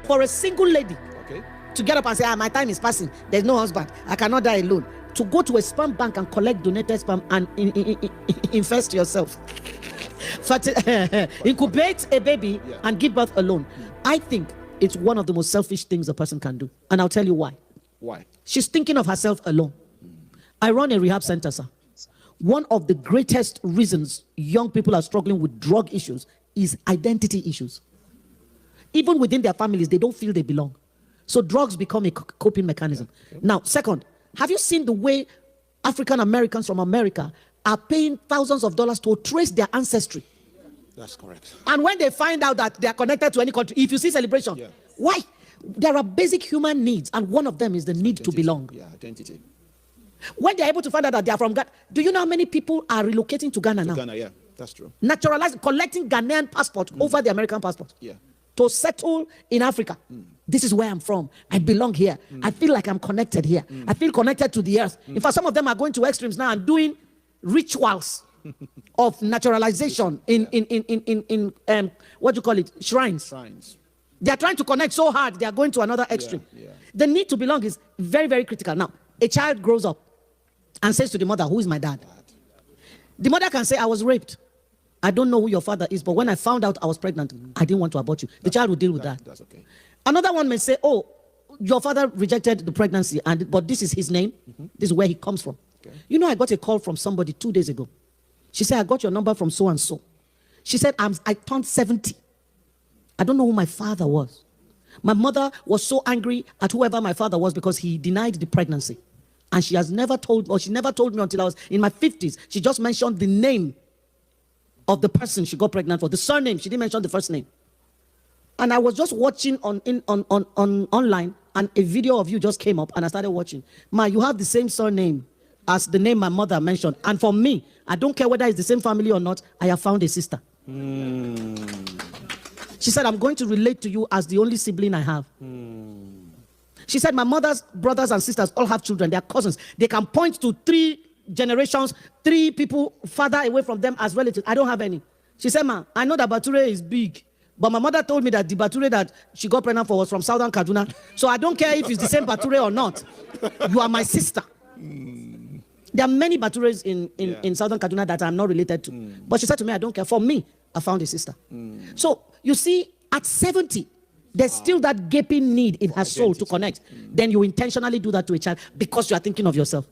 For a single lady Okay. to get up and say, my time is passing, there's no husband, I cannot die alone, to go to a sperm bank and collect donated sperm and invest yourself, incubate a baby and give birth alone. I think it's one of the most selfish things a person can do. And I'll tell you why. Why? She's thinking of herself alone. I run a rehab center, sir. One of the greatest reasons young people are struggling with drug issues is identity issues. Even within their families, they don't feel they belong. So drugs become a coping mechanism. Now, second, have you seen the way African Americans from America are paying thousands of dollars to trace their ancestry? That's correct. And when they find out that they are connected to any country, if you see celebration, why? There are basic human needs, and one of them is the need to belong. Yeah, identity. When they're able to find out that they are from Ghana, do you know how many people are relocating to Ghana now? Ghana, yeah, that's true. Naturalizing, collecting Ghanaian passport over the American passport. Yeah. To settle in Africa. This is where I'm from. I belong here. I feel like I'm connected here. I feel connected to the earth. In fact, some of them are going to extremes now and doing rituals of naturalization in what do you call it? Shrines. They are trying to connect so hard, they are going to another extreme. The need to belong is very, very critical. Now, a child grows up and says to the mother, who is my dad? The mother can say, I was raped. I don't know who your father is, but when I found out I was pregnant, I didn't want to abort you. The child will deal with that. That's okay. Another one may say, oh, your father rejected the pregnancy, but this is his name. This is where he comes from. Okay. You know, I got a call from somebody 2 days ago. She said, I got your number from so-and-so. She said, I turned 70. I don't know who my father was. My mother was so angry at whoever my father was because he denied the pregnancy. And she has never told, or she never told me until I was in my 50s. She just mentioned the name of the person she got pregnant for, the surname. She didn't mention the first name. And I was just watching online, and a video of you just came up, and I started watching. Ma, you have the same surname as the name my mother mentioned. And for me, I don't care whether it's the same family or not, I have found a sister. She said, I'm going to relate to you as the only sibling I have. She said, my mother's brothers and sisters all have children. They are cousins. They can point to 3 generations, 3 people farther away from them as relatives. I don't have any. She said, ma, I know that Bature is big, but my mother told me that the Bature that she got pregnant for was from Southern Kaduna. So I don't care if it's the same Bature or not. You are my sister. There are many Batures in Southern Kaduna that I'm not related to. But she said to me, I don't care. For me, I found a sister. So you see, at 70, there's still that gaping need in her soul to connect. Then you intentionally do that to a child because you are thinking of yourself.